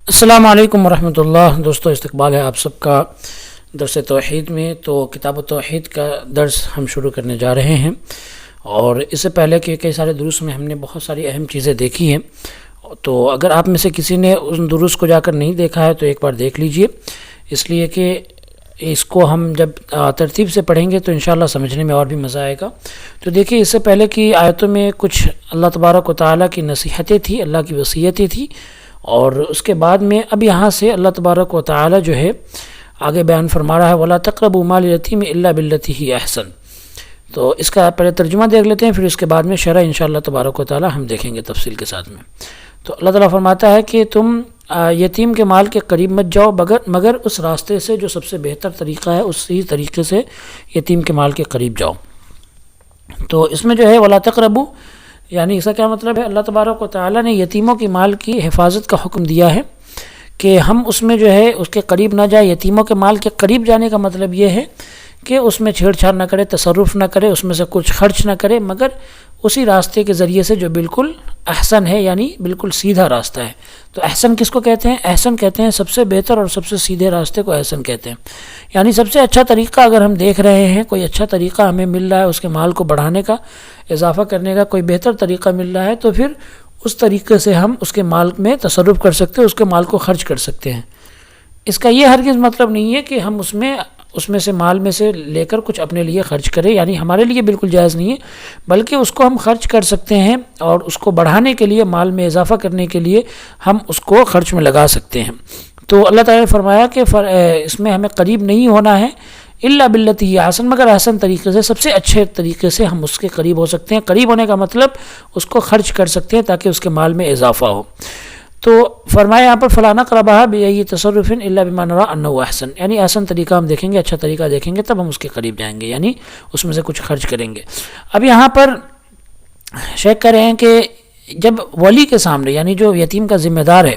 السلام علیکم ورحمۃ اللہ دوستو، استقبال ہے آپ سب کا درس توحید میں۔ تو کتاب توحید کا درس ہم شروع کرنے جا رہے ہیں، اور اس سے پہلے کہ کئی سارے دروس میں ہم نے بہت ساری اہم چیزیں دیکھی ہیں، تو اگر آپ میں سے کسی نے ان دروس کو جا کر نہیں دیکھا ہے تو ایک بار دیکھ لیجئے، اس لیے کہ اس کو ہم جب ترتیب سے پڑھیں گے تو انشاءاللہ سمجھنے میں اور بھی مزہ آئے گا۔ تو دیکھیے، اس سے پہلے کی آیتوں میں کچھ اللہ تبارک و تعالیٰ کی نصیحتیں تھیں، اللہ کی وصیتیں تھیں، اور اس کے بعد میں اب یہاں سے اللہ تبارک و تعالیٰ جو ہے آگے بیان فرما رہا ہے وَلَا تَقْرَبُوا مَالَ الْيَتِيمِ إِلَّا بِالَّتِي هِيَ أَحْسَنُ۔ تو اس کا پہلے ترجمہ دیکھ لیتے ہیں، پھر اس کے بعد میں شرح انشاءاللہ تبارک و تعالیٰ ہم دیکھیں گے تفصیل کے ساتھ میں۔ تو اللہ تعالیٰ فرماتا ہے کہ تم یتیم کے مال کے قریب مت جاؤ مگر اس راستے سے جو سب سے بہتر طریقہ ہے، اسی طریقے سے یتیم کے مال کے قریب جاؤ۔ تو اس میں جو ہے وَلَا تَقْرَبُوا، یعنی اس کا کیا مطلب ہے؟ اللہ تبارک و تعالیٰ نے یتیموں کی مال کی حفاظت کا حکم دیا ہے کہ ہم اس میں جو ہے اس کے قریب نہ جائیں۔ یتیموں کے مال کے قریب جانے کا مطلب یہ ہے کہ اس میں چھیڑ چھاڑ نہ کرے، تصرف نہ کرے، اس میں سے کچھ خرچ نہ کرے، مگر اسی راستے کے ذریعے سے جو بالکل احسن ہے، یعنی بالکل سیدھا راستہ ہے۔ تو احسن کس کو کہتے ہیں؟ احسن کہتے ہیں سب سے بہتر اور سب سے سیدھے راستے کو احسن کہتے ہیں، یعنی سب سے اچھا طریقہ اگر ہم دیکھ رہے ہیں، کوئی اچھا طریقہ ہمیں مل رہا ہے اس کے مال کو بڑھانے کا، اضافہ کرنے کا، کوئی بہتر طریقہ مل رہا ہے، تو پھر اس طریقے سے ہم اس کے مال میں تصرف کر سکتے ہیں، اس کے مال کو خرچ کر سکتے ہیں۔ اس کا یہ ہرگز مطلب نہیں ہے کہ ہم اس میں سے مال میں سے لے کر کچھ اپنے لیے خرچ کریں، یعنی ہمارے لیے بالکل جائز نہیں ہے، بلکہ اس کو ہم خرچ کر سکتے ہیں، اور اس کو بڑھانے کے لیے، مال میں اضافہ کرنے کے لیے ہم اس کو خرچ میں لگا سکتے ہیں۔ تو اللہ تعالیٰ نے فرمایا کہ اس میں ہمیں قریب نہیں ہونا ہے الا باللتی ہی احسن، مگر احسن طریقے سے، سب سے اچھے طریقے سے ہم اس کے قریب ہو سکتے ہیں۔ قریب ہونے کا مطلب اس کو خرچ کر سکتے ہیں تاکہ اس کے مال میں اضافہ ہو۔ تو فرمایا یہاں پر فَلَا نَقْرَبَهَا بِأَيِّ تَصَرُّفٍ إِلَّا بِمَا نَرَىٰ أَنَّهُ أَحْسَنُ، یعنی احسن طریقہ ہم دیکھیں گے، اچھا طریقہ دیکھیں گے، تب ہم اس کے قریب جائیں گے، یعنی اس میں سے کچھ خرچ کریں گے۔ اب یہاں پر شیخ کہہ رہے ہیں کہ جب ولی کے سامنے، یعنی جو یتیم کا ذمہ دار ہے،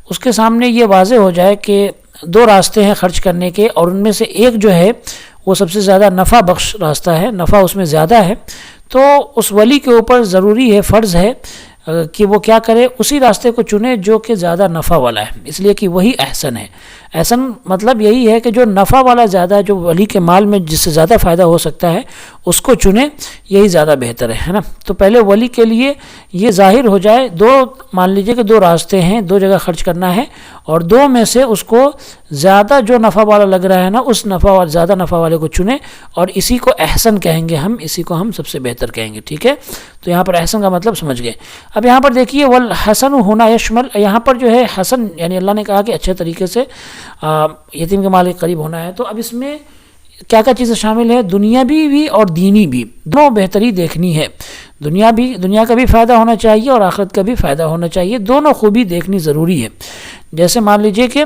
اس کے سامنے یہ واضح ہو جائے کہ دو راستے ہیں خرچ کرنے کے، اور ان میں سے ایک جو ہے وہ سب سے زیادہ نفع بخش راستہ ہے، نفع اس میں زیادہ ہے، تو اس ولی کے اوپر ضروری ہے، فرض ہے کہ وہ کیا کرے، اسی راستے کو چنے جو کہ زیادہ نفع والا ہے، اس لیے کہ وہی احسن ہے۔ احسن مطلب یہی ہے کہ جو نفع والا زیادہ ہے، جو ولی کے مال میں جس سے زیادہ فائدہ ہو سکتا ہے اس کو چنے، یہی زیادہ بہتر ہے نا۔ تو پہلے ولی کے لیے یہ ظاہر ہو جائے، مان لیجئے کہ دو راستے ہیں، دو جگہ خرچ کرنا ہے، اور دو میں سے اس کو زیادہ جو نفع والا لگ رہا ہے نا، اس زیادہ نفع والے کو چنے، اور اسی کو احسن کہیں گے ہم، اسی کو ہم سب سے بہتر کہیں گے، ٹھیک ہے؟ تو یہاں پر احسن کا مطلب سمجھ گئے۔ اب یہاں پر دیکھیے والحسن ہونا یشمل، یہاں پر جو ہے حسن، یعنی اللہ نے کہا کہ اچھے طریقے سے یتیم کے مال کے قریب ہونا ہے، تو اب اس میں کیا کیا چیزیں شامل ہے؟ دنیاوی بھی اور دینی بھی، دونوں بہتری دیکھنی ہے۔ دنیا کا بھی فائدہ ہونا چاہیے اور آخرت کا بھی فائدہ ہونا چاہیے، دونوں خوبی دیکھنی ضروری ہے۔ جیسے مان لیجئے کہ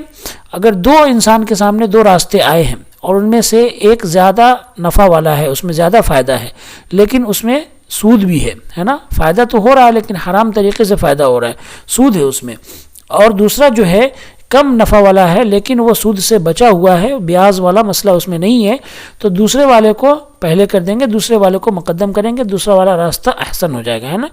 اگر دو انسان کے سامنے دو راستے آئے ہیں، اور ان میں سے ایک زیادہ نفع والا ہے، اس میں زیادہ فائدہ ہے، لیکن اس میں سود بھی ہے نا، فائدہ تو ہو رہا ہے لیکن حرام طریقے سے فائدہ ہو رہا ہے، سود ہے اس میں، اور دوسرا جو ہے کم نفع والا ہے لیکن وہ سود سے بچا ہوا ہے، بیاض والا مسئلہ اس میں نہیں ہے، تو دوسرے والے کو پہلے کر دیں گے، دوسرے والے کو مقدم کریں گے، دوسرا والا راستہ احسن ہو جائے گا، ہے نا۔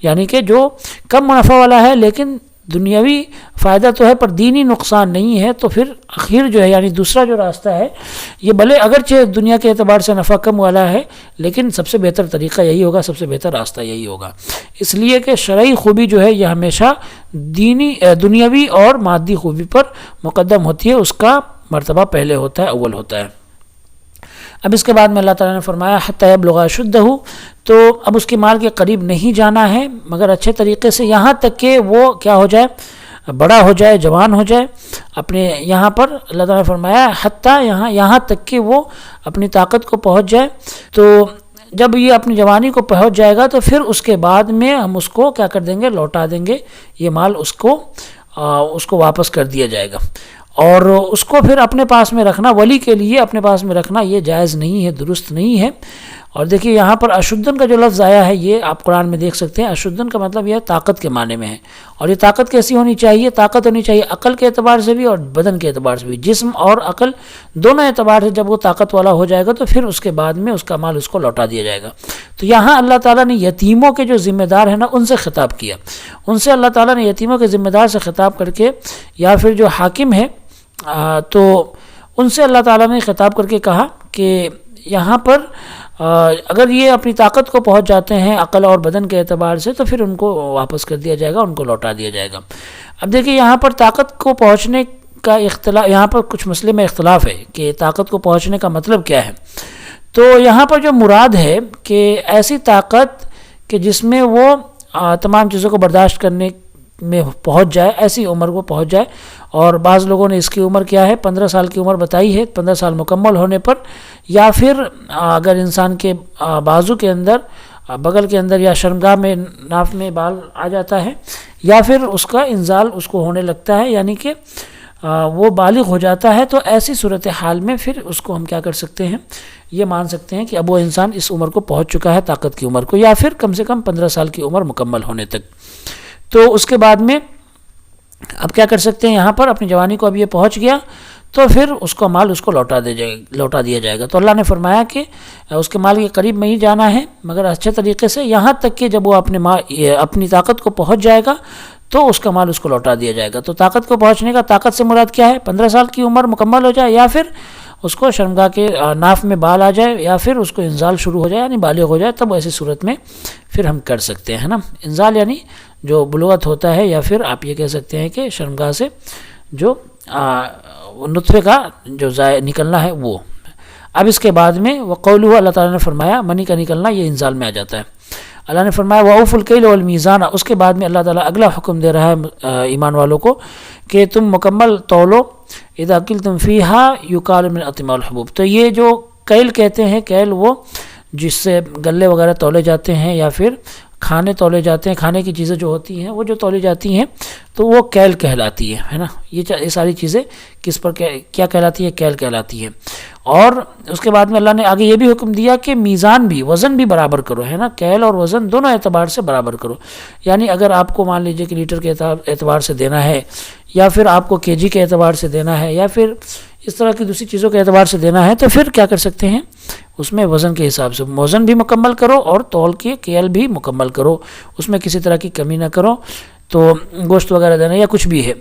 یعنی کہ جو کم نفع والا ہے لیکن دنیاوی فائدہ تو ہے پر دینی نقصان نہیں ہے، تو پھر اخیر جو ہے، یعنی دوسرا جو راستہ ہے، یہ بھلے اگرچہ دنیا کے اعتبار سے نفع کم والا ہے، لیکن سب سے بہتر طریقہ یہی ہوگا، سب سے بہتر راستہ یہی ہوگا، اس لیے کہ شرعی خوبی جو ہے یہ ہمیشہ دنیاوی اور مادی خوبی پر مقدم ہوتی ہے، اس کا مرتبہ پہلے ہوتا ہے، اول ہوتا ہے۔ اب اس کے بعد میں اللہ تعالیٰ نے فرمایا حتی یبلغ اشدہ، تو اب اس کے مال کے قریب نہیں جانا ہے مگر اچھے طریقے سے، یہاں تک کہ وہ کیا ہو جائے، بڑا ہو جائے، جوان ہو جائے اپنے، یہاں پر اللہ تعالیٰ نے فرمایا حتی، یہاں تک کہ وہ اپنی طاقت کو پہنچ جائے۔ تو جب یہ اپنی جوانی کو پہنچ جائے گا تو پھر اس کے بعد میں ہم اس کو کیا کر دیں گے، لوٹا دیں گے، یہ مال اس کو واپس کر دیا جائے گا، اور اس کو پھر اپنے پاس میں رکھنا، ولی کے لیے اپنے پاس میں رکھنا یہ جائز نہیں ہے، درست نہیں ہے، اور دیکھیے یہاں پر اشدن کا جو لفظ آیا ہے یہ آپ قرآن میں دیکھ سکتے ہیں. اشدن کا مطلب یہ ہے طاقت کے معنی میں ہے. اور یہ طاقت کیسی ہونی چاہیے؟ طاقت ہونی چاہیے عقل کے اعتبار سے بھی اور بدن کے اعتبار سے بھی. جسم اور عقل دونوں اعتبار سے جب وہ طاقت والا ہو جائے گا تو پھر اس کے بعد میں اس کا مال اس کو لوٹا دیا جائے گا. تو یہاں اللہ تعالیٰ نے یتیموں کے جو ذمہ دار ہیں نا ان سے خطاب کیا. ان سے اللہ تعالیٰ نے یتیموں کے ذمہ دار سے خطاب کر کے یا پھر جو حاکم ہے تو ان سے اللہ تعالیٰ نے خطاب کر کے کہا کہ یہاں پر اگر یہ اپنی طاقت کو پہنچ جاتے ہیں عقل اور بدن کے اعتبار سے تو پھر ان کو واپس کر دیا جائے گا، ان کو لوٹا دیا جائے گا. اب دیکھیے یہاں پر طاقت کو پہنچنے کا اختلاف، یہاں پر کچھ مسئلے میں اختلاف ہے کہ طاقت کو پہنچنے کا مطلب کیا ہے. تو یہاں پر جو مراد ہے کہ ایسی طاقت کہ جس میں وہ تمام چیزوں کو برداشت کرنے میں پہنچ جائے، ایسی عمر کو پہنچ جائے. اور بعض لوگوں نے اس کی عمر کیا ہے 15 سال کی عمر بتائی ہے، 15 سال مکمل ہونے پر، یا پھر اگر انسان کے بازو کے اندر، بغل کے اندر یا شرمگاہ میں ناف میں بال آ جاتا ہے، یا پھر اس کا انزال اس کو ہونے لگتا ہے، یعنی کہ وہ بالغ ہو جاتا ہے. تو ایسی صورتحال میں پھر اس کو ہم کیا کر سکتے ہیں، یہ مان سکتے ہیں کہ اب وہ انسان اس عمر کو پہنچ چکا ہے، طاقت کی عمر کو، یا پھر کم سے کم 15 سال کی عمر مکمل ہونے تک. تو اس کے بعد میں اب کیا کر سکتے ہیں، یہاں پر اپنی جوانی کو اب یہ پہنچ گیا تو پھر اس کو مال اس کو لوٹا دیا جائے گا. تو اللہ نے فرمایا کہ اس کے مال کے قریب نہیں جانا ہے مگر اچھے طریقے سے، یہاں تک کہ جب وہ اپنی طاقت کو پہنچ جائے گا تو اس کا مال اس کو لوٹا دیا جائے گا. تو طاقت کو پہنچنے کا، طاقت سے مراد کیا ہے، 15 سال کی عمر مکمل ہو جائے، یا پھر اس کو شرمگاہ کے ناف میں بال آ جائے، یا پھر اس کو انزال شروع ہو جائے یعنی بالغ ہو جائے. تب ایسی صورت میں پھر ہم کر سکتے ہیں نا. انزال یعنی جو بلوغت ہوتا ہے، یا پھر آپ یہ کہہ سکتے ہیں کہ شرمگاہ سے جو نطفے کا جو نکلنا ہے وہ. اب اس کے بعد میں وقولہ، اللہ تعالیٰ نے فرمایا منی کا نکلنا یہ انزال میں آ جاتا ہے. اللہ نے فرمایا وَأَوْفُوا الْكَيْلَ وَالْمِيزَانَ. اس کے بعد میں اللہ تعالیٰ اگلا حکم دے رہا ہے ایمان والوں کو کہ تم مکمل تولو. اذا قلتم فیہا یقال من اطماء الحبوب. تو یہ جو کیل کہتے ہیں، کیل وہ جس سے غلے وغیرہ تولے جاتے ہیں یا پھر کھانے تولے جاتے ہیں، کھانے کی چیزیں جو ہوتی ہیں وہ جو تولی جاتی ہیں تو وہ کیل کہلاتی ہے نا. یہ ساری چیزیں کس پر کیا کہلاتی ہے، کیل کہلاتی ہے. اور اس کے بعد میں اللہ نے آگے یہ بھی حکم دیا کہ میزان بھی، وزن بھی برابر کرو ہے نا. کیل اور وزن دونوں اعتبار سے برابر کرو. یعنی اگر آپ کو مان لیجئے کہ لیٹر کے اعتبار سے دینا ہے، یا پھر آپ کو کے جی کے اعتبار سے دینا ہے، یا پھر اس طرح کی دوسری چیزوں کے اعتبار سے دینا ہے، تو پھر کیا کر سکتے ہیں، اس میں وزن کے حساب سے وزن بھی مکمل کرو اور تول کے کیل بھی مکمل کرو، اس میں کسی طرح کی کمی نہ کرو. تو گوشت وغیرہ دینا یا کچھ بھی ہے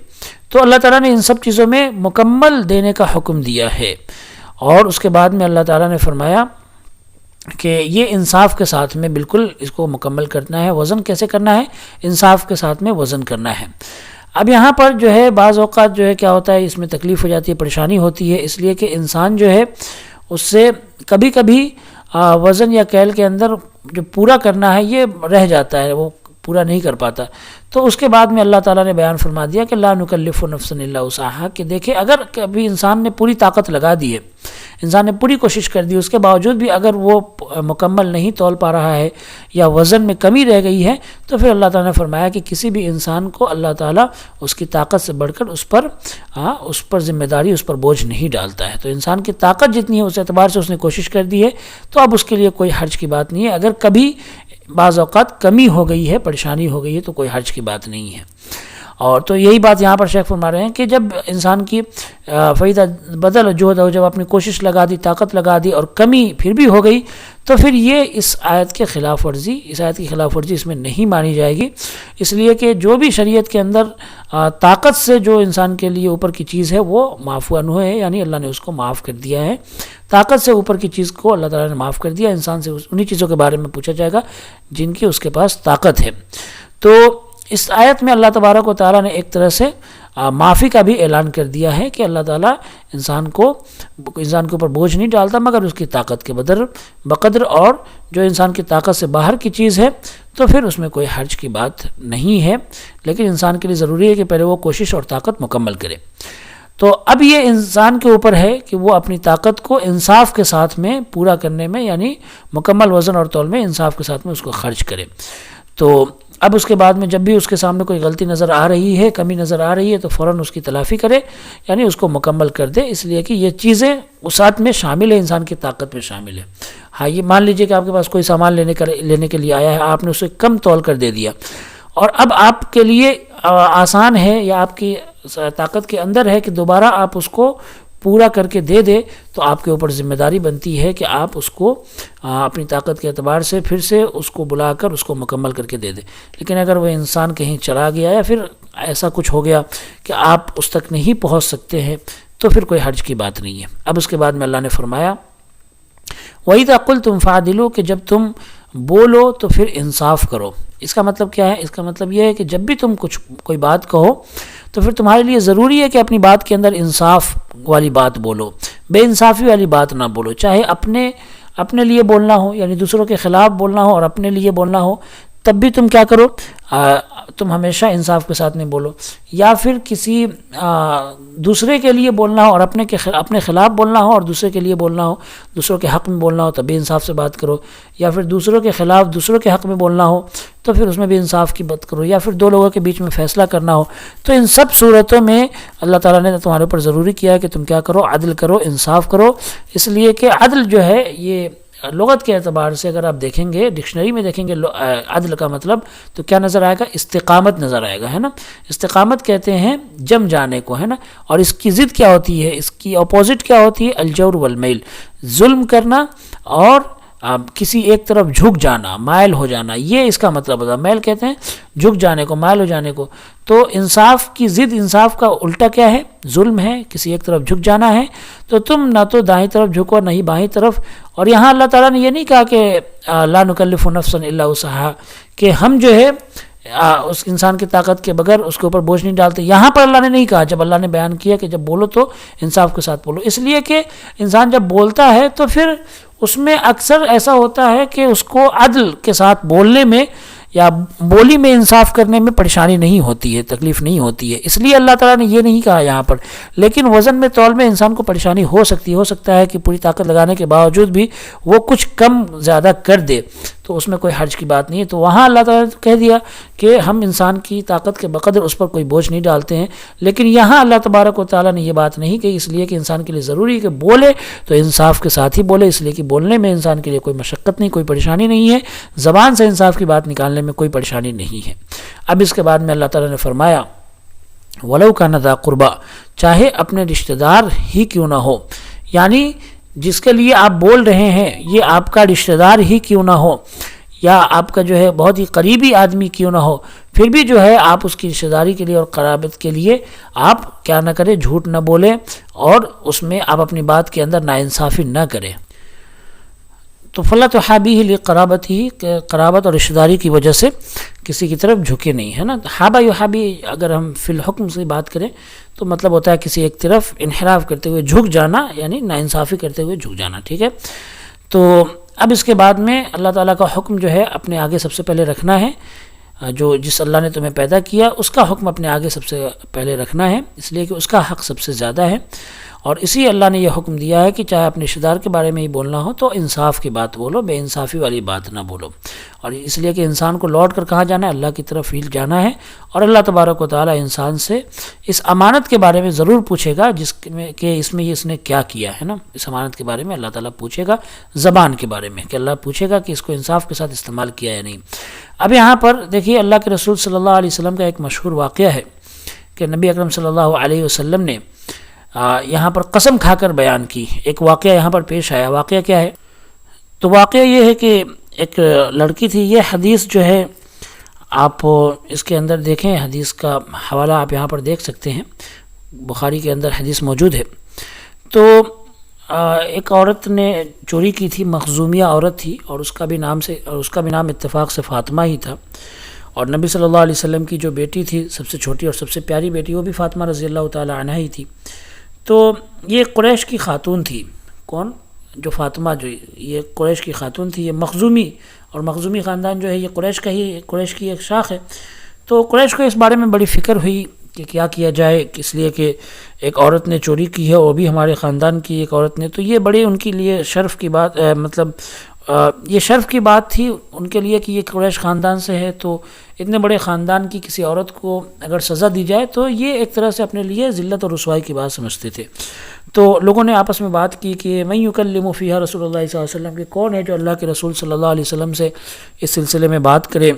تو اللہ تعالیٰ نے ان سب چیزوں میں مکمل دینے کا حکم دیا ہے. اور اس کے بعد میں اللہ تعالیٰ نے فرمایا کہ یہ انصاف کے ساتھ میں بالکل اس کو مکمل کرنا ہے. وزن کیسے کرنا ہے، انصاف کے ساتھ میں وزن کرنا ہے. اب یہاں پر جو ہے بعض اوقات جو ہے کیا ہوتا ہے، اس میں تکلیف ہو جاتی ہے، پریشانی ہوتی ہے، اس لیے کہ انسان جو ہے اس سے کبھی کبھی وزن یا کیل کے اندر جو پورا کرنا ہے یہ رہ جاتا ہے، وہ پورا نہیں کر پاتا. تو اس کے بعد میں اللہ تعالیٰ نے بیان فرما دیا کہ لا نکلف نفسا الا وسعها، کہ دیکھیں اگر کبھی انسان نے پوری طاقت لگا دی ہے، انسان نے پوری کوشش کر دی، اس کے باوجود بھی اگر وہ مکمل نہیں تول پا رہا ہے یا وزن میں کمی رہ گئی ہے، تو پھر اللہ تعالیٰ نے فرمایا کہ کسی بھی انسان کو اللہ تعالیٰ اس کی طاقت سے بڑھ کر اس پر ذمہ داری، اس پر بوجھ نہیں ڈالتا ہے. تو انسان کی طاقت جتنی ہے اس اعتبار سے اس نے کوشش کر دی ہے تو اب اس کے لیے کوئی حرج کی بات نہیں ہے. اگر کبھی بعض اوقات کمی ہو گئی ہے، پریشانی ہو گئی ہے، تو کوئی حرج کی بات نہیں ہے. اور تو یہی بات یہاں پر شیخ فرما رہے ہیں کہ جب انسان کی فیضا بدل جہد ہو، جب اپنی کوشش لگا دی، طاقت لگا دی اور کمی پھر بھی ہو گئی، تو پھر یہ اس آیت کی خلاف ورزی اس میں نہیں مانی جائے گی. اس لیے کہ جو بھی شریعت کے اندر طاقت سے جو انسان کے لیے اوپر کی چیز ہے وہ معفو عنہ ہے، یعنی اللہ نے اس کو معاف کر دیا ہے. طاقت سے اوپر کی چیز کو اللہ تعالیٰ نے معاف کر دیا. انسان سے انہی چیزوں کے بارے میں پوچھا جائے گا جن کی اس کے پاس طاقت ہے. تو اس آیت میں اللہ تبارک و تعالیٰ نے ایک طرح سے معافی کا بھی اعلان کر دیا ہے کہ اللہ تعالیٰ انسان کے اوپر بوجھ نہیں ڈالتا مگر اس کی طاقت کے بقدر، اور جو انسان کی طاقت سے باہر کی چیز ہے تو پھر اس میں کوئی حرج کی بات نہیں ہے. لیکن انسان کے لیے ضروری ہے کہ پہلے وہ کوشش اور طاقت مکمل کرے. تو اب یہ انسان کے اوپر ہے کہ وہ اپنی طاقت کو انصاف کے ساتھ میں پورا کرنے میں، یعنی مکمل وزن اور تول میں انصاف کے ساتھ میں اس کو خرچ کرے. تو اب اس کے بعد میں جب بھی اس کے سامنے کوئی غلطی نظر آ رہی ہے، کمی نظر آ رہی ہے، تو فوراً اس کی تلافی کرے، یعنی اس کو مکمل کر دے. اس لیے کہ یہ چیزیں اس ساتھ میں شامل ہے، انسان کی طاقت میں شامل ہے. ہاں یہ مان لیجئے کہ آپ کے پاس کوئی سامان لینے کے لیے آیا ہے، آپ نے اسے کم تول کر دے دیا، اور اب آپ کے لیے آسان ہے یا آپ کی طاقت کے اندر ہے کہ دوبارہ آپ اس کو پورا کر کے دے دے، تو آپ کے اوپر ذمہ داری بنتی ہے کہ آپ اس کو اپنی طاقت کے اعتبار سے پھر سے اس کو بلا کر اس کو مکمل کر کے دے دے۔ لیکن اگر وہ انسان کہیں چلا گیا یا پھر ایسا کچھ ہو گیا کہ آپ اس تک نہیں پہنچ سکتے ہیں، تو پھر کوئی حرج کی بات نہیں ہے۔ اب اس کے بعد میں اللہ نے فرمایا وَإِذَا قُلْتُمْ فَعْدِلُوا، کہ جب تم بولو تو پھر انصاف کرو۔ اس کا مطلب کیا ہے؟ اس کا مطلب یہ ہے کہ جب بھی تم کوئی بات کہو تو پھر تمہارے لیے ضروری ہے کہ اپنی بات کے اندر انصاف والی بات بولو، بے انصافی والی بات نہ بولو، چاہے اپنے لیے بولنا ہو، یعنی دوسروں کے خلاف بولنا ہو اور اپنے لیے بولنا ہو، تب بھی تم کیا کرو، تم ہمیشہ انصاف کے ساتھ نہیں بولو، یا پھر کسی دوسرے کے لیے بولنا ہو اور اپنے خلاف بولنا ہو اور دوسرے کے لیے بولنا ہو، دوسروں کے حق میں بولنا ہو تب بھی انصاف سے بات کرو، یا پھر دوسروں کے خلاف دوسروں کے حق میں بولنا ہو تو پھر اس میں بھی انصاف کی بات کرو، یا پھر دو لوگوں کے بیچ میں فیصلہ کرنا ہو، تو ان سب صورتوں میں اللہ تعالیٰ نے تمہارے اوپر ضروری کیا ہے کہ تم کیا کرو، عدل کرو، انصاف کرو، اس لیے کہ عدل جو ہے یہ لغت کے اعتبار سے اگر آپ دیکھیں گے، ڈکشنری میں دیکھیں گے عدل کا مطلب تو کیا نظر آئے گا؟ استقامت نظر آئے گا، ہے نا۔ استقامت کہتے ہیں جم جانے کو، ہے نا، اور اس کی ضد کیا ہوتی ہے، اس کی اپوزٹ کیا ہوتی ہے؟ الجور والمیل، ظلم کرنا اور کسی ایک طرف جھک جانا، مائل ہو جانا، یہ اس کا مطلب ہوتا ہے۔ میل کہتے ہیں جھک جانے کو، مائل ہو جانے کو۔ تو انصاف کی ضد، انصاف کا الٹا کیا ہے؟ ظلم ہے، کسی ایک طرف جھک جانا ہے۔ تو تم نہ تو دائیں طرف جھکو نہ ہی بائیں طرف۔ اور یہاں اللہ تعالیٰ نے یہ نہیں کہا کہ لا نکلف نفسا الا وسعها، کہ ہم جو ہے اس انسان کی طاقت کے بغیر اس کے اوپر بوجھ نہیں ڈالتے۔ یہاں پر اللہ نے نہیں کہا، جب اللہ نے بیان کیا کہ جب بولو تو انصاف کے ساتھ بولو، اس لیے کہ انسان جب بولتا ہے تو پھر اس میں اکثر ایسا ہوتا ہے کہ اس کو عدل کے ساتھ بولنے میں یا بولی میں انصاف کرنے میں پریشانی نہیں ہوتی ہے، تکلیف نہیں ہوتی ہے، اس لیے اللہ تعالیٰ نے یہ نہیں کہا یہاں پر۔ لیکن وزن میں تول میں انسان کو پریشانی ہو سکتا ہے کہ پوری طاقت لگانے کے باوجود بھی وہ کچھ کم زیادہ کر دے، تو اس میں کوئی حرج کی بات نہیں ہے۔ تو وہاں اللہ تعالیٰ نے کہہ دیا کہ ہم انسان کی طاقت کے بقدر اس پر کوئی بوجھ نہیں ڈالتے ہیں، لیکن یہاں اللہ تبارک و تعالیٰ نے یہ بات نہیں کہی، اس لیے کہ انسان کے لیے ضروری ہے کہ بولے تو انصاف کے ساتھ ہی بولے، اس لیے کہ بولنے میں انسان کے لیے کوئی مشقت نہیں، کوئی پریشانی نہیں ہے، زبان سے انصاف کی بات نکالنے میں کوئی پریشانی نہیں ہے۔ اب اس کے بعد میں اللہ تعالیٰ نے فرمایا وَلَوْ كَانَ ذَا قُرْبَى، چاہے اپنے رشتہ دار ہی کیوں نہ ہو، یعنی جس کے لیے آپ بول رہے ہیں یہ آپ کا رشتہ دار ہی کیوں نہ ہو، یا آپ کا جو ہے بہت ہی قریبی آدمی کیوں نہ ہو، پھر بھی جو ہے آپ اس کی رشتہ داری کے لیے اور قرابت کے لیے آپ کیا نہ کریں، جھوٹ نہ بولیں اور اس میں آپ اپنی بات کے اندر ناانصافی نہ کریں۔ تو فَلَا تُحَابِيهِ لِقَرَابَتِهِ، قرابت اور رشتہ داری کی وجہ سے کسی کی طرف جھکے نہیں، ہے نا۔ حابہ یحابی اگر ہم فی الحکم سے بات کریں تو مطلب ہوتا ہے کسی ایک طرف انحراف کرتے ہوئے جھک جانا، یعنی ناانصافی کرتے ہوئے جھک جانا، ٹھیک ہے۔ تو اب اس کے بعد میں اللہ تعالیٰ کا حکم جو ہے اپنے آگے سب سے پہلے رکھنا ہے، جس اللہ نے تمہیں پیدا کیا اس کا حکم اپنے آگے سب سے پہلے رکھنا ہے، اس لیے کہ اس کا حق سب سے زیادہ ہے، اور اسی اللہ نے یہ حکم دیا ہے کہ چاہے اپنے رشتہ دار کے بارے میں ہی بولنا ہو تو انصاف کی بات بولو، بے انصافی والی بات نہ بولو، اور اس لیے کہ انسان کو لوٹ کر کہاں جانا ہے؟ اللہ کی طرف ہی جانا ہے، اور اللہ تبارک و تعالیٰ انسان سے اس امانت کے بارے میں ضرور پوچھے گا کہ اس میں اس نے کیا کیا ہے نا۔ اس امانت کے بارے میں اللہ تعالیٰ پوچھے گا، زبان کے بارے میں کہ اللہ پوچھے گا کہ اس کو انصاف کے ساتھ استعمال کیا یا نہیں۔ اب یہاں پر دیکھیے اللہ کے رسول صلی اللہ علیہ وسلم کا ایک مشہور واقعہ ہے کہ نبی اکرم صلی اللہ علیہ وسلم نے یہاں پر قسم کھا کر بیان کی، ایک واقعہ یہاں پر پیش آیا۔ واقعہ کیا ہے؟ تو واقعہ یہ ہے کہ ایک لڑکی تھی، یہ حدیث جو ہے آپ اس کے اندر دیکھیں، حدیث کا حوالہ آپ یہاں پر دیکھ سکتے ہیں، بخاری کے اندر حدیث موجود ہے۔ تو ایک عورت نے چوری کی تھی، مخزومیہ عورت تھی، اور اس کا بھی نام اتفاق سے فاطمہ ہی تھا، اور نبی صلی اللہ علیہ وسلم کی جو بیٹی تھی، سب سے چھوٹی اور سب سے پیاری بیٹی، وہ بھی فاطمہ رضی اللہ تعالی عنہا ہی تھی۔ تو یہ قریش کی خاتون تھی، کون؟ جو فاطمہ، جو یہ قریش کی خاتون تھی، یہ مخزومی، اور مخزومی خاندان جو ہے یہ قریش کی ایک شاخ ہے۔ تو قریش کو اس بارے میں بڑی فکر ہوئی کہ کیا کیا جائے، اس لیے کہ ایک عورت نے چوری کی ہے، وہ بھی ہمارے خاندان کی ایک عورت نے، تو یہ بڑی ان کے لیے شرف کی بات، یہ شرف کی بات تھی ان کے لیے کہ یہ قریش خاندان سے ہے، تو اتنے بڑے خاندان کی کسی عورت کو اگر سزا دی جائے تو یہ ایک طرح سے اپنے لیے ذلت اور رسوائی کی بات سمجھتے تھے۔ تو لوگوں نے آپس میں بات کی کہ من یکلم فیہا رسول اللہ صلی اللہ علیہ وسلم، کہ کون ہے جو اللہ کے رسول صلی اللہ علیہ وسلم سے اس سلسلے میں بات کرے،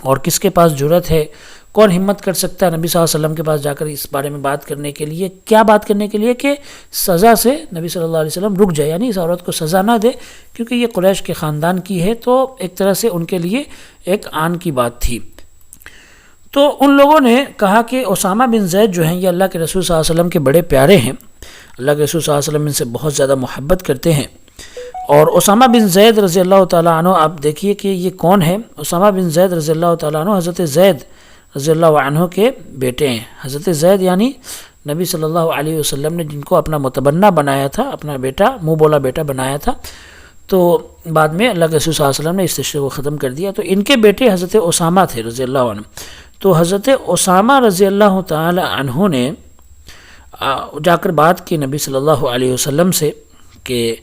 اور کس کے پاس جرأت ہے، کون ہمت کر سکتا ہے نبی صلی اللہ علیہ وسلم کے پاس جا کر اس بارے میں بات کرنے کے لیے، کیا بات کرنے کے لیے کہ سزا سے نبی صلی اللہ علیہ وسلم رک جائے، یعنی اس عورت کو سزا نہ دے، کیونکہ یہ قریش کے خاندان کی ہے، تو ایک طرح سے ان کے لیے ایک آن کی بات تھی۔ تو ان لوگوں نے کہا کہ اسامہ بن زید جو ہیں یہ اللہ کے رسول صلی اللہ علیہ وسلم کے بڑے پیارے ہیں، اللہ کے رسول صلی اللہ علیہ وسلم ان سے بہت زیادہ محبت کرتے ہیں، اور اسامہ بن زید رضی اللہ تعالیٰ عنہ، آپ دیکھیے کہ یہ کون ہے، اسامہ بن زید رضی اللہ تعالیٰ عنہ حضرت زید رضی اللہ عنہ کے بیٹے ہیں۔ حضرت زید یعنی نبی صلی اللہ علیہ وسلم نے جن کو اپنا متبنہ بنایا تھا، اپنا بیٹا، منہ بولا بیٹا بنایا تھا، تو بعد میں اللہ کے رسول صلی اللہ علیہ وسلم نے اس رشتے کو ختم کر دیا، تو ان کے بیٹے حضرت اسامہ تھے رضی اللہ عنہ۔ تو حضرت اسامہ رضی اللہ تعالی عنہ نے جا کر بات کی نبی صلی اللہ علیہ وسلم سے کہ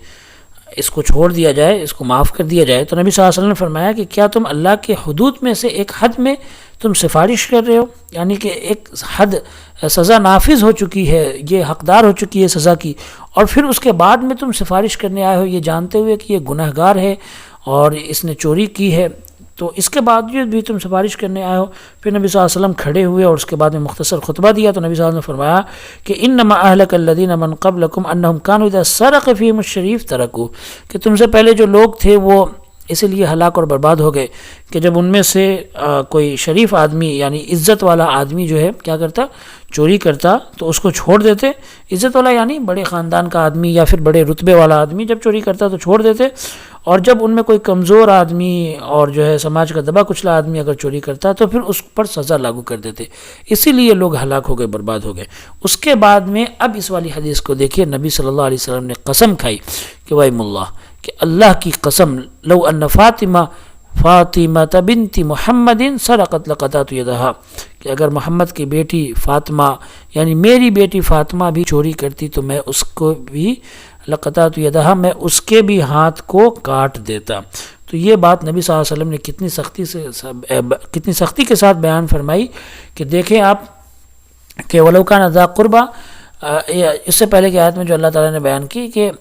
اس کو چھوڑ دیا جائے، اس کو معاف کر دیا جائے، تو نبی صلی اللہ علیہ وسلم نے فرمایا کہ کیا تم اللہ کے حدود میں سے ایک حد میں تم سفارش کر رہے ہو، یعنی کہ ایک حد سزا نافذ ہو چکی ہے، یہ حقدار ہو چکی ہے سزا کی، اور پھر اس کے بعد میں تم سفارش کرنے آئے ہو یہ جانتے ہوئے کہ یہ گناہ گار ہے اور اس نے چوری کی ہے، تو اس کے باوجود بھی تم سفارش کرنے آئے ہو۔ پھر نبی صلی اللہ علیہ وسلم کھڑے ہوئے اور اس کے بعد میں مختصر خطبہ دیا، تو نبی صلی اللہ علیہ وسلم نے فرمایا کہ انما اہلک الذین من قبلکم انہم کانوا اذا سرق فیہم الشریف ترکوہ، کہ تم سے پہلے جو لوگ تھے وہ اسی لیے ہلاک اور برباد ہو گئے کہ جب ان میں سے کوئی شریف آدمی یعنی عزت والا آدمی جو ہے کیا کرتا، چوری کرتا تو اس کو چھوڑ دیتے، عزت والا یعنی بڑے خاندان کا آدمی یا پھر بڑے رتبے والا آدمی جب چوری کرتا تو چھوڑ دیتے، اور جب ان میں کوئی کمزور آدمی اور جو ہے سماج کا دبا کچلا آدمی اگر چوری کرتا تو پھر اس پر سزا لاگو کر دیتے، اسی لیے لوگ ہلاک ہو گئے، برباد ہو گئے۔ اس کے بعد میں اب اس والی حدیث کو دیکھیے، نبی صلی اللہ علیہ وسلم نے قسم کھائی کہ وَإِمُّ اللَّهِ، کہ اللہ کی قسم، لو ان فاطمہ بنت محمد سرقت لقطعت یدہا، کہ اگر محمد کی بیٹی فاطمہ یعنی میری بیٹی فاطمہ بھی چوری کرتی تو میں اس کو بھی لقطعت یدہا، میں اس کے بھی ہاتھ کو کاٹ دیتا۔ تو یہ بات نبی صلی اللہ علیہ وسلم نے کتنی سختی کے ساتھ بیان فرمائی کہ دیکھیں آپ کہ وَلَوْ كَانَ ذَا قُرْبَىٰ، اس سے پہلے کی آیت میں جو اللہ تعالیٰ نے بیان کی کہ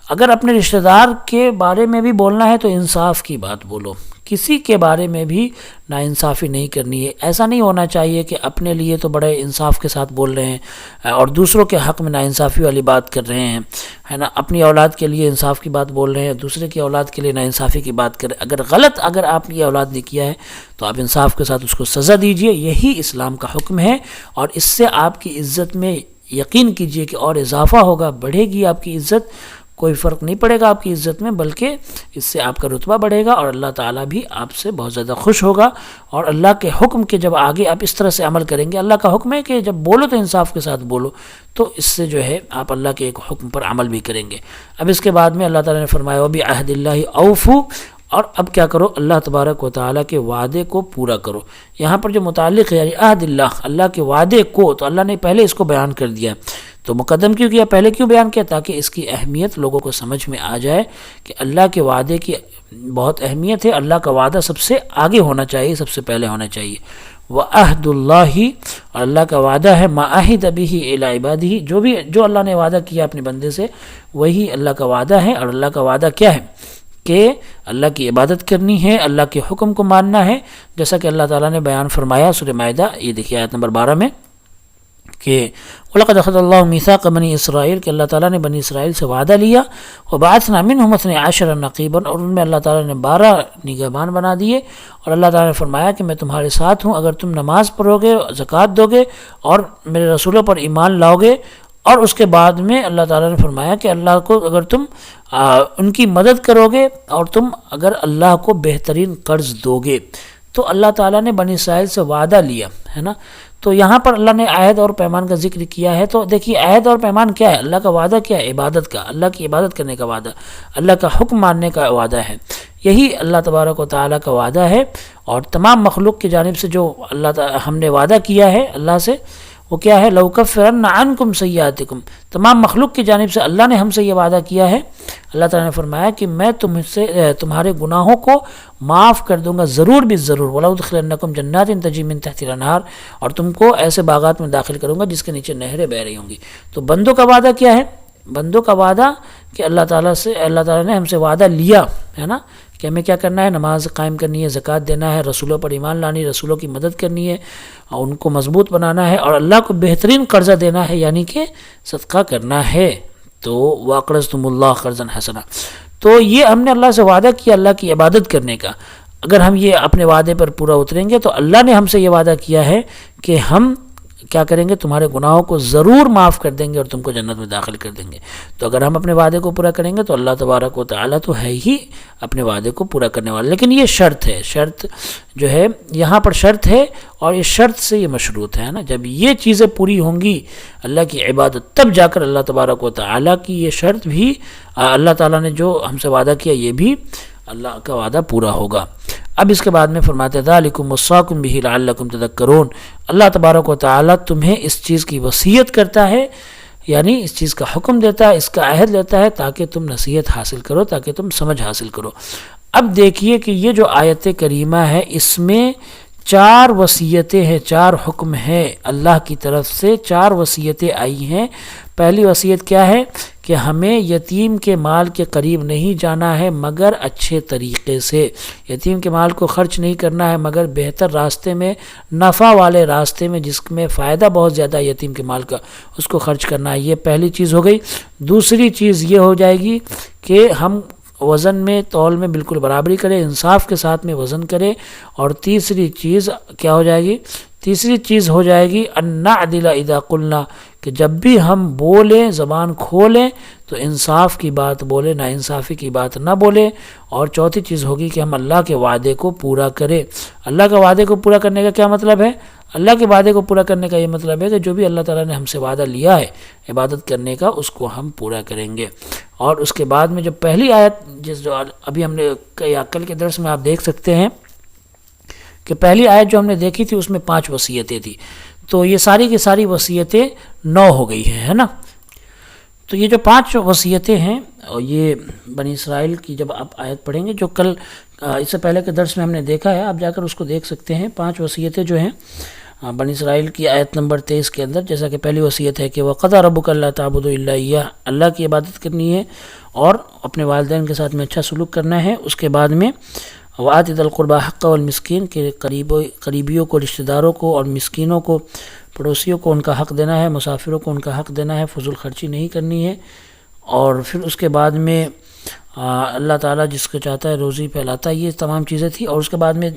اگر اپنے رشتہ دار کے بارے میں بھی بولنا ہے تو انصاف کی بات بولو، کسی کے بارے میں بھی ناانصافی نہیں کرنی ہے۔ ایسا نہیں ہونا چاہیے کہ اپنے لیے تو بڑے انصاف کے ساتھ بول رہے ہیں اور دوسروں کے حق میں ناانصافی والی بات کر رہے ہیں، ہے نا، اپنی اولاد کے لیے انصاف کی بات بول رہے ہیں، دوسرے کی اولاد کے لیے ناانصافی کی بات کر رہے ہیں۔ اگر آپ کی اولاد نے کیا ہے تو آپ انصاف کے ساتھ اس کو سزا دیجئے، یہی اسلام کا حکم ہے، اور اس سے آپ کی عزت میں یقین کیجئے کہ اور اضافہ ہوگا، بڑھے گی آپ کی عزت، کوئی فرق نہیں پڑے گا آپ کی عزت میں، بلکہ اس سے آپ کا رتبہ بڑھے گا اور اللہ تعالیٰ بھی آپ سے بہت زیادہ خوش ہوگا۔ اور اللہ کے حکم کے جب آگے آپ اس طرح سے عمل کریں گے، اللہ کا حکم ہے کہ جب بولو تو انصاف کے ساتھ بولو، تو اس سے جو ہے آپ اللہ کے ایک حکم پر عمل بھی کریں گے۔ اب اس کے بعد میں اللہ تعالیٰ نے فرمایا وَبِعَهْدِ اللَّهِ أَوْفُوا، اور اب کیا کرو، اللہ تبارک و تعالیٰ کے وعدے کو پورا کرو۔ یہاں پر جو متعلق ہے یعنی عہد اللہ، اللہ کے وعدے کو، تو اللہ نے پہلے اس کو بیان کر دیا، تو مقدم کیوں کیا، پہلے کیوں بیان کیا، تاکہ اس کی اہمیت لوگوں کو سمجھ میں آ جائے کہ اللہ کے وعدے کی بہت اہمیت ہے، اللہ کا وعدہ سب سے آگے ہونا چاہیے، سب سے پہلے ہونا چاہیے۔ وَعَهْدُ اللَّهِ، اور اللہ کا وعدہ ہے، مَا عَهِدَ بِهِ إِلَىٰ عِبَادِهِ، جو اللہ نے وعدہ کیا اپنے بندے سے وہی اللہ کا وعدہ ہے، اور اللہ کا وعدہ کیا ہے کہ اللہ کی عبادت کرنی ہے، اللہ کے حکم کو ماننا ہے، جیسا کہ اللہ تعالیٰ نے بیان فرمایا سورہ مائدہ، یہ دیکھیے آیت نمبر 12 میں کہ وَلَقَدْ أَخَذَ اللَّهُ مِيثَاقَ بَنِي اسرائیل، کہ اللہ تعالیٰ نے بنی اسرائیل سے وعدہ لیا، وَبَعَثْنَا مِنْهُمْ اثْنَيْ عَشَرَ نَقِيبًا، اور ان میں اللہ تعالیٰ نے 12 نگہبان بنا دیے، اور اللہ تعالیٰ نے فرمایا کہ میں تمہارے ساتھ ہوں اگر تم نماز پڑھو گے، زکوٰۃ دو گے اور میرے رسولوں پر ایمان لاؤ گے۔ اور اس کے بعد میں اللہ تعالیٰ نے فرمایا کہ اللہ کو اگر تم ان کی مدد کرو گے اور تم اگر اللہ کو بہترین قرض دو گے، تو اللہ تعالیٰ نے بنی اسرائیل سے وعدہ لیا ہے نا۔ تو یہاں پر اللہ نے عہد اور پیمان کا ذکر کیا ہے، تو دیکھیے عہد اور پیمان کیا ہے، اللہ کا وعدہ کیا ہے، عبادت کا، اللہ کی عبادت کرنے کا وعدہ، اللہ کا حکم ماننے کا وعدہ ہے، یہی اللہ تبارک و تعالیٰ کا وعدہ ہے۔ اور تمام مخلوق کی جانب سے جو اللہ ہم نے وعدہ کیا ہے اللہ سے، وہ کیا ہے؟ لَأُكَفِّرَنَّ عَنْكُمْ سَيِّئَاتِكُمْ، تمام مخلوق کی جانب سے اللہ نے ہم سے یہ وعدہ کیا ہے، اللہ تعالیٰ نے فرمایا کہ میں تم سے تمہارے گناہوں کو معاف کر دوں گا ضرور بھی ضرور، وَلَأُدْخِلَنَّكُمْ جَنَّاتٍ تَجْرِی مِن تَحْتِهَا الْأَنْہَارُ، اور تم کو ایسے باغات میں داخل کروں گا جس کے نیچے نہریں بہہ رہی ہوں گی۔ تو بندوں کا وعدہ کیا ہے؟ بندوں کا وعدہ کہ اللہ تعالیٰ نے ہم سے وعدہ لیا ہے نا کہ ہمیں کیا کرنا ہے؟ نماز قائم کرنی ہے، زکوٰۃ دینا ہے، رسولوں پر ایمان لانی، رسولوں کی مدد کرنی ہے، اور ان کو مضبوط بنانا ہے، اور اللہ کو بہترین قرضہ دینا ہے، یعنی کہ صدقہ کرنا ہے۔ تو وَأَقْرَضْتُمُ اللَّهَ قَرْضًا حَسَنًا، تو یہ ہم نے اللہ سے وعدہ کیا اللہ کی عبادت کرنے کا۔ اگر ہم یہ اپنے وعدے پر پورا اتریں گے تو اللہ نے ہم سے یہ وعدہ کیا ہے کہ ہم کیا کریں گے؟ تمہارے گناہوں کو ضرور معاف کر دیں گے اور تم کو جنت میں داخل کر دیں گے۔ تو اگر ہم اپنے وعدے کو پورا کریں گے تو اللہ تبارک و تعالیٰ تو ہے ہی اپنے وعدے کو پورا کرنے والا، لیکن یہ شرط ہے، شرط جو ہے یہاں پر شرط ہے، اور یہ شرط سے یہ مشروط ہے نا، جب یہ چیزیں پوری ہوں گی اللہ کی عبادت، تب جا کر اللہ تبارک و تعالیٰ کی یہ شرط بھی، اللہ تعالیٰ نے جو ہم سے وعدہ کیا یہ بھی اللہ کا وعدہ پورا ہوگا۔ اب اس کے بعد میں فرماتے ذالکم وصاکم بہ لعلکم تذکرون، اللہ تبارک و تعالیٰ تمہیں اس چیز کی وصیت کرتا ہے، یعنی اس چیز کا حکم دیتا ہے، اس کا عہد لیتا ہے تاکہ تم نصیحت حاصل کرو، تاکہ تم سمجھ حاصل کرو۔ اب دیکھیے کہ یہ جو آیت کریمہ ہے اس میں 4 وصیتیں ہیں، 4 حکم ہیں، اللہ کی طرف سے 4 وصیتیں آئی ہیں۔ پہلی وصیت کیا ہے کہ ہمیں یتیم کے مال کے قریب نہیں جانا ہے مگر اچھے طریقے سے، یتیم کے مال کو خرچ نہیں کرنا ہے مگر بہتر راستے میں، نفع والے راستے میں، جس میں فائدہ بہت زیادہ ہے یتیم کے مال کا، اس کو خرچ کرنا ہے۔ یہ پہلی چیز ہو گئی۔ دوسری چیز یہ ہو جائے گی کہ ہم وزن میں، تول میں بالکل برابری کرے، انصاف کے ساتھ میں وزن کرے۔ اور تیسری چیز کیا ہو جائے گی؟ تیسری چیز ہو جائے گی ان نعدل اذا قلنا، کہ جب بھی ہم بولیں، زبان کھولیں تو انصاف کی بات بولیں، نا انصافی کی بات نہ بولیں۔ اور چوتھی چیز ہوگی کہ ہم اللہ کے وعدے کو پورا کریں۔ اللہ کے وعدے کو پورا کرنے کا کیا مطلب ہے؟ اللہ کے وعدے کو پورا کرنے کا یہ مطلب ہے کہ جو بھی اللہ تعالیٰ نے ہم سے وعدہ لیا ہے عبادت کرنے کا، اس کو ہم پورا کریں گے۔ اور اس کے بعد میں جو پہلی آیت جو ابھی ہم نے کل کے درس میں آپ دیکھ سکتے ہیں کہ پہلی آیت جو ہم نے دیکھی تھی اس میں 5 وصیتیں تھی، تو یہ ساری کی ساری وصیتیں 9 ہو گئی ہیں، ہے نا۔ تو یہ جو 5 وصیتیں ہیں، اور یہ بنی اسرائیل کی جب آپ آیت پڑھیں گے جو کل اس سے پہلے کے درس میں ہم نے دیکھا ہے، آپ جا کر اس کو دیکھ سکتے ہیں۔ 5 وصیتیں جو ہیں بنی اسرائیل کی آیت نمبر 23 کے اندر، جیسا کہ پہلی وصیت ہے کہ وَقَضَىٰ رَبُّكَ أَلَّا تَعْبُدُوا إِلَّا إِيَّاهُ، اللہ کی عبادت کرنی ہے اور اپنے والدین کے ساتھ میں اچھا سلوک کرنا ہے۔ اس کے بعد میں وَآتِ ذِي الْقُرْبَىٰ حَقَّهُ وَالْمِسْكِينَ، کہ قریبیوں کو، رشتہ داروں کو اور مسکینوں کو، پڑوسیوں کو ان کا حق دینا ہے، مسافروں کو ان کا حق دینا ہے، فضول خرچی نہیں کرنی ہے۔ اور پھر اس کے بعد میں اللہ تعالیٰ جس کو چاہتا ہے روزی پھیلاتا ہے، یہ تمام چیزیں تھیں۔ اور اس کے بعد میں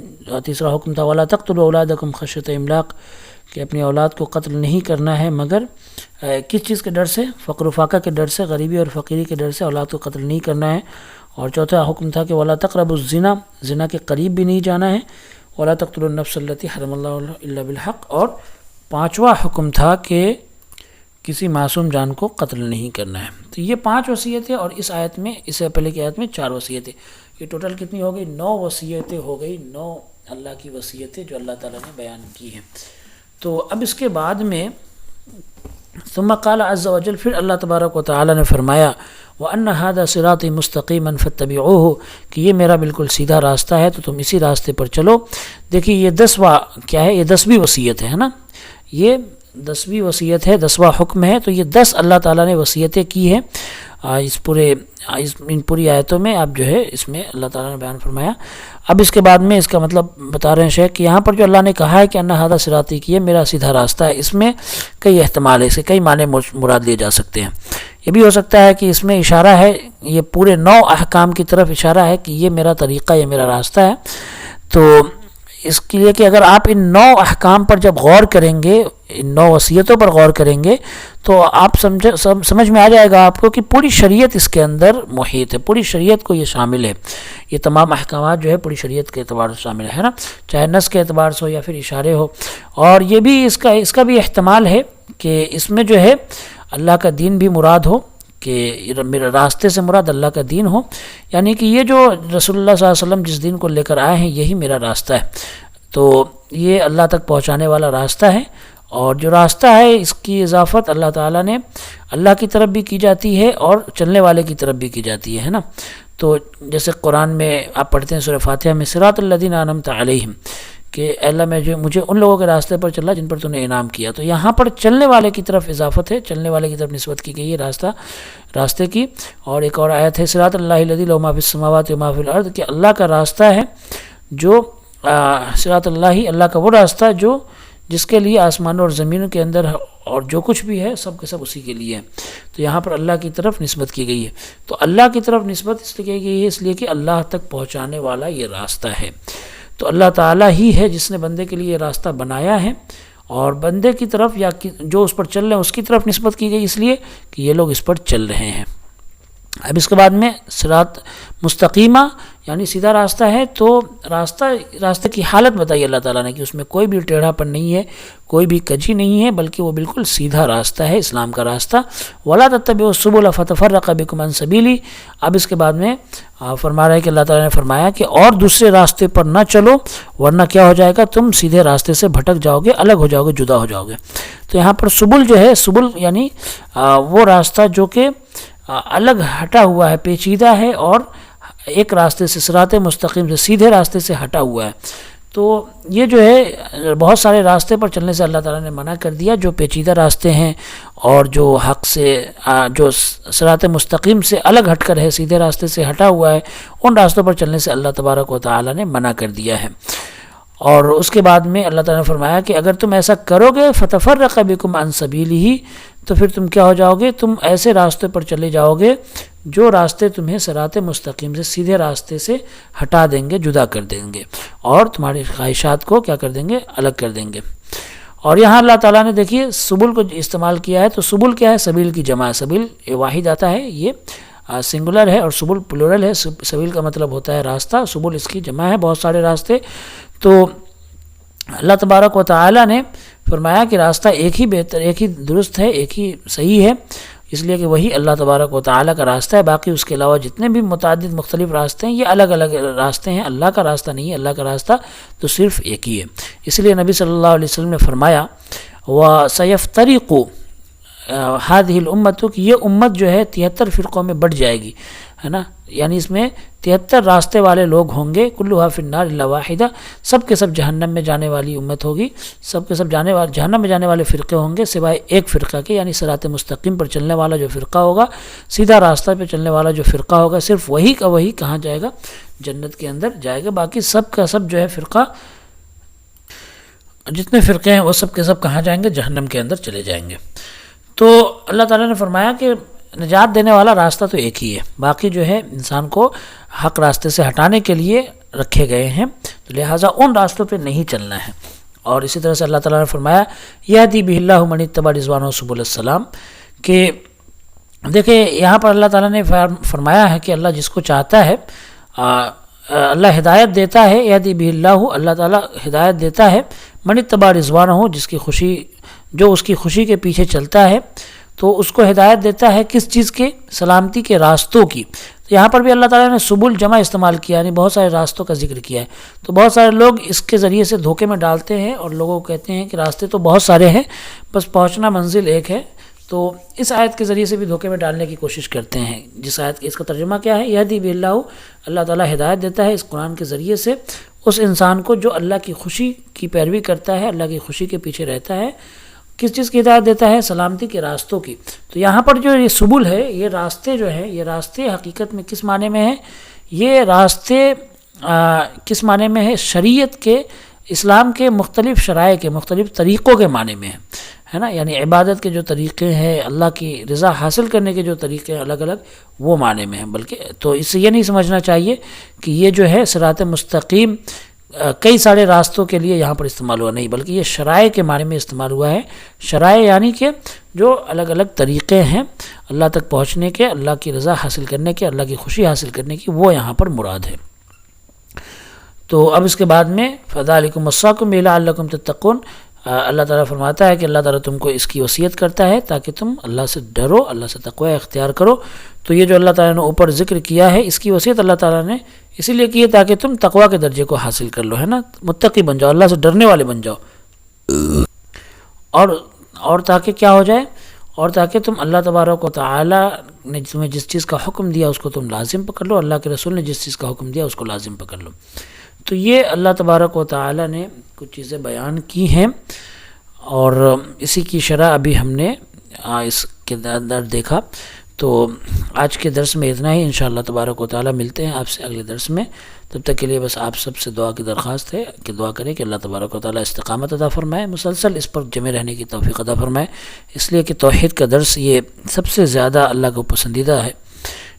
تیسرا حکم تھا وَلَا تَقْتُلُوا أَوْلَادَكُمْ خَشْيَةَ إِمْلَاقٍ، کہ اپنی اولاد کو قتل نہیں کرنا ہے مگر کس چیز کے ڈر سے؟ فقر و فاقہ کے ڈر سے، غریبی اور فقیری کے ڈر سے اولاد کو قتل نہیں کرنا ہے۔ اور چوتھا حکم تھا کہ وَلَا تَقْرَبُوا الزِّنَا، زنا کے قریب بھی نہیں جانا ہے۔ وَلَا تَقْتُلُوا النَّفْسَ الَّتِي حَرَّمَ اللَّهُ إِلَّا بِالْحَقِّ، اور 5واں حکم تھا کہ کسی معصوم جان کو قتل نہیں کرنا ہے۔ تو یہ 5 وصیتیں، اور اس آیت میں، اس سے پہلے کی آیت میں 4 وصیتیں، یہ ٹوٹل کتنی ہو گئی؟ 9 وصیتیں ہو گئی، 9 اللہ کی وصیتیں جو اللہ تعالیٰ نے بیان کی ہیں۔ تو اب اس کے بعد میں ثم قال عز وجل، پھر اللہ تبارک و تعالیٰ نے فرمایا وَأَنَّ هَذَا صِرَاطِي مُسْتَقِيمًا فَاتَّبِعُوهُ، کہ یہ میرا بالکل سیدھا راستہ ہے تو تم اسی راستے پر چلو۔ دیکھیے یہ 10واں کیا ہے؟ یہ 10ویں وصیت ہے نا، یہ 10ویں وصیت ہے، 10واں حکم ہے۔ تو یہ 10 اللہ تعالیٰ نے وصیتیں کی ہیں ان پوری آیتوں میں، اب جو ہے اس میں اللہ تعالیٰ نے بیان فرمایا۔ اب اس کے بعد میں اس کا مطلب بتا رہے ہیں شیخ کہ یہاں پر جو اللہ نے کہا ہے کہ انّ ھذا صراطی، کی ہے میرا سیدھا راستہ ہے، اس میں کئی احتمال ہے، اس کے کئی معنی مراد لیے جا سکتے ہیں۔ یہ بھی ہو سکتا ہے کہ اس میں اشارہ ہے، یہ پورے 9 احکام کی طرف اشارہ ہے کہ یہ میرا طریقہ، یہ میرا راستہ ہے۔ تو اس کے لیے کہ اگر آپ ان 9 احکام پر جب غور کریں گے، ان 9 وصیتوں پر غور کریں گے تو آپ سمجھ میں آ جائے گا آپ کو کہ پوری شریعت اس کے اندر محیط ہے، پوری شریعت کو یہ شامل ہے۔ یہ تمام احکامات جو ہے پوری شریعت کے اعتبار سے شامل ہے نا، چاہے نص کے اعتبار سے ہو یا پھر اشارے ہو۔ اور یہ بھی اس کا بھی احتمال ہے کہ اس میں جو ہے اللہ کا دین بھی مراد ہو، کہ میرے راستے سے مراد اللہ کا دین ہو، یعنی کہ یہ جو رسول اللہ صلی اللہ علیہ وسلم جس دین کو لے کر آئے ہیں یہی میرا راستہ ہے، تو یہ اللہ تک پہنچانے والا راستہ ہے۔ اور جو راستہ ہے اس کی اضافت اللہ تعالیٰ نے اللہ کی طرف بھی کی جاتی ہے اور چلنے والے کی طرف بھی کی جاتی ہے نا. تو جیسے قرآن میں آپ پڑھتے ہیں سورہ فاتحہ میں صراط الذین انعمت علیہم کہ اے اللہ مجھے ان لوگوں کے راستے پر چلا جن پر تو نے انعام کیا. تو یہاں پر چلنے والے کی طرف اضافت ہے، چلنے والے کی طرف نسبت کی گئی ہے راستے کی. اور ایک اور آیت ہے صراط اللہ الذی لہ ما فی السماوات و ما فی الارض کہ اللہ کا راستہ ہے جو صراط اللہ کا وہ راستہ جو جس کے لیے آسمانوں اور زمینوں کے اندر اور جو کچھ بھی ہے سب کے سب اسی کے لیے ہے. تو یہاں پر اللہ کی طرف نسبت کی گئی ہے. تو اللہ کی طرف نسبت اس لیے کی گئی ہے اس لیے کہ اللہ تک پہنچانے والا یہ راستہ ہے. تو اللہ تعالیٰ ہی ہے جس نے بندے کے لیے یہ راستہ بنایا ہے، اور بندے کی طرف یا جو اس پر چل رہے ہیں اس کی طرف نسبت کی گئی اس لیے کہ یہ لوگ اس پر چل رہے ہیں. اب اس کے بعد میں صراط مستقیمہ یعنی سیدھا راستہ ہے. تو راستے کی حالت بتائی اللہ تعالیٰ نے کہ اس میں کوئی بھی ٹیڑھا پن نہیں ہے، کوئی بھی کجی نہیں ہے، بلکہ وہ بالکل سیدھا راستہ ہے، اسلام کا راستہ. وَلَا تَتَّبِعُوا السُّبُلَ فَتَفَرَّقَ بِكُمْ عَنْ سَبِيلِهِ. اب اس کے بعد میں فرما رہا ہے کہ اللہ تعالیٰ نے فرمایا کہ اور دوسرے راستے پر نہ چلو ورنہ کیا ہو جائے گا، تم سیدھے راستے سے بھٹک جاؤ گے، الگ ہو جاؤ گے، جدا ہو جاؤ گے. تو یہاں پر سبل جو ہے، سبل یعنی وہ راستہ جو کہ الگ ہٹا ہوا ہے، پیچیدہ ہے اور ایک راستے سے صراط مستقیم سے سیدھے راستے سے ہٹا ہوا ہے. تو یہ جو ہے بہت سارے راستے پر چلنے سے اللہ تعالیٰ نے منع کر دیا جو پیچیدہ راستے ہیں اور جو حق سے جو صراط مستقیم سے الگ ہٹ کر ہے، سیدھے راستے سے ہٹا ہوا ہے، ان راستوں پر چلنے سے اللہ تبارک و تعالیٰ نے منع کر دیا ہے. اور اس کے بعد میں اللہ تعالیٰ نے فرمایا کہ اگر تم ایسا کرو گے فَتَفَرَّقَ بِكُمْ عَنْ سَبِيلِهِ تو پھر تم کیا ہو جاؤ گے، تم ایسے راستے پر چلے جاؤ گے جو راستے تمہیں صراط مستقیم سے سیدھے راستے سے ہٹا دیں گے، جدا کر دیں گے اور تمہاری خواہشات کو کیا کر دیں گے، الگ کر دیں گے. اور یہاں اللہ تعالیٰ نے دیکھیے سبل کو استعمال کیا ہے. تو سبل کیا ہے؟ سبیل کی جمع. سبیل واحد آتا ہے، یہ سنگولر ہے، اور سبل پلورل ہے. سبیل کا مطلب ہوتا ہے راستہ، سبل اس کی جمع ہے، بہت سارے راستے. تو اللہ تبارک و تعالیٰ نے فرمایا کہ راستہ ایک ہی بہتر، ایک ہی درست ہے، ایک ہی صحیح ہے، اس لیے کہ وہی اللہ تبارک و تعالیٰ کا راستہ ہے. باقی اس کے علاوہ جتنے بھی متعدد مختلف راستے ہیں یہ الگ الگ راستے ہیں، اللہ کا راستہ نہیں ہے. اللہ کا راستہ تو صرف ایک ہی ہے. اس لیے نبی صلی اللہ علیہ وسلم نے فرمایا وَسَيَفْتَرِقُ هَذِهِ الْأُمَّةُ کہ یہ امت جو ہے 73 فرقوں میں بٹ جائے گی، ہے نا. یعنی اس میں 73 راستے والے لوگ ہوں گے. كُلُّهَا فِي النَّارِ إِلَّا وَاحِدَةٌ سب کے سب جہنم میں جانے والی امت ہوگی، سب کے سب جہنم میں جانے والے فرقے ہوں گے سوائے ایک فرقہ کے، یعنی صراط مستقیم پر چلنے والا جو فرقہ ہوگا، سیدھا راستہ پہ چلنے والا جو فرقہ ہوگا، صرف وہی کا وہی کہاں جائے گا، جنت کے اندر جائے گا. باقی سب کا سب جو ہے فرقہ، جتنے فرقے ہیں وہ سب کے سب کہاں جائیں گے، جہنم کے اندر چلے جائیں گے. تو اللہ تعالیٰ نے فرمایا کہ نجات دینے والا راستہ تو ایک ہی ہے، باقی جو ہے انسان کو حق راستے سے ہٹانے کے لیے رکھے گئے ہیں، تو لہٰذا ان راستوں پہ نہیں چلنا ہے. اور اسی طرح سے اللہ تعالیٰ نے فرمایا یہدی بہ اللہ من اتبع رضوانہ سبل السلام کہ دیکھیں یہاں پر اللہ تعالیٰ نے فرمایا ہے کہ اللہ جس کو چاہتا ہے اللہ ہدایت دیتا ہے. یہدی بہ اللہ اللہ تعالیٰ ہدایت دیتا ہے من اتبع رضوانہ جس کی خوشی، جو اس کی خوشی کے پیچھے چلتا ہے تو اس کو ہدایت دیتا ہے کس چیز کے؟ سلامتی کے راستوں کی. تو یہاں پر بھی اللہ تعالیٰ نے سبل جمع استعمال کیا، یعنی بہت سارے راستوں کا ذکر کیا ہے. تو بہت سارے لوگ اس کے ذریعے سے دھوکے میں ڈالتے ہیں اور لوگوں کو کہتے ہیں کہ راستے تو بہت سارے ہیں، بس پہنچنا منزل ایک ہے. تو اس آیت کے ذریعے سے بھی دھوکے میں ڈالنے کی کوشش کرتے ہیں. جس آیت اس کا ترجمہ کیا ہے؟ یہدی بہ اللہ اللہ تعالیٰ ہدایت دیتا ہے اس قرآن کے ذریعے سے اس انسان کو جو اللہ کی خوشی کی پیروی کرتا ہے، اللہ کی خوشی کے پیچھے رہتا ہے. کس چیز کی ہدایت دیتا ہے؟ سلامتی کے راستوں کی. تو یہاں پر جو یہ سبل ہے، یہ راستے جو ہے، یہ راستے حقیقت میں کس معنی میں ہیں؟ یہ راستے کس معنی میں ہے؟ شریعت کے، اسلام کے مختلف شرائع کے، مختلف طریقوں کے معنی میں ہے نا. یعنی عبادت کے جو طریقے ہیں، اللہ کی رضا حاصل کرنے کے جو طریقے ہیں الگ الگ، وہ معنی میں ہیں. بلکہ تو اس سے یہ نہیں سمجھنا چاہیے کہ یہ جو ہے صراط مستقیم کئی سارے راستوں کے لیے یہاں پر استعمال ہوا، نہیں، بلکہ یہ شرائع کے معنی میں استعمال ہوا ہے. شرائع یعنی کہ جو الگ الگ طریقے ہیں اللہ تک پہنچنے کے، اللہ کی رضا حاصل کرنے کے، اللہ کی خوشی حاصل کرنے کی، وہ یہاں پر مراد ہے. تو اب اس کے بعد میں فَذَلِكُمْ وَصَّاكُمْ بِهِ لَعَلَّكُمْ تَتَّقُونَ اللہ تعالیٰ فرماتا ہے کہ اللہ تعالیٰ تم کو اس کی وصیت کرتا ہے تاکہ تم اللہ سے ڈرو، اللہ سے تقوی اختیار کرو. تو یہ جو اللہ تعالیٰ نے اوپر ذکر کیا ہے، اس کی وصیت اللہ تعالیٰ نے اسی لیے کی ہے تاکہ تم تقوی کے درجے کو حاصل کر لو، ہے نا، متقی بن جاؤ، اللہ سے ڈرنے والے بن جاؤ. اور تاکہ کیا ہو جائے، اور تاکہ تم اللہ تبارک و تعالی نے تمہیں جس چیز کا حکم دیا اس کو تم لازم پکڑ لو، اللہ کے رسول نے جس چیز کا حکم دیا اس کو لازم پکڑ لو۔ تو یہ اللہ تبارک و تعالی نے کچھ چیزیں بیان کی ہیں، اور اسی کی شرح ابھی ہم نے اس کے اندر دیکھا۔ تو آج کے درس میں اتنا ہی، انشاءاللہ تبارک و تعالی ملتے ہیں آپ سے اگلے درس میں۔ تب تک کے لیے بس آپ سب سے دعا کی درخواست ہے کہ دعا کریں کہ اللہ تبارک و تعالی استقامت عطا فرمائے، مسلسل اس پر جمے رہنے کی توفیق عطا فرمائے، اس لیے کہ توحید کا درس یہ سب سے زیادہ اللہ کو پسندیدہ ہے،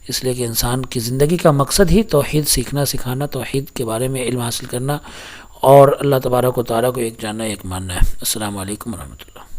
اس لیے کہ انسان کی زندگی کا مقصد ہی توحید سیکھنا سکھانا، توحید کے بارے میں علم حاصل کرنا، اور اللہ تبارک و تعالی کو ایک جاننا ایک ماننا ہے۔ السلام علیکم ورحمۃ اللہ۔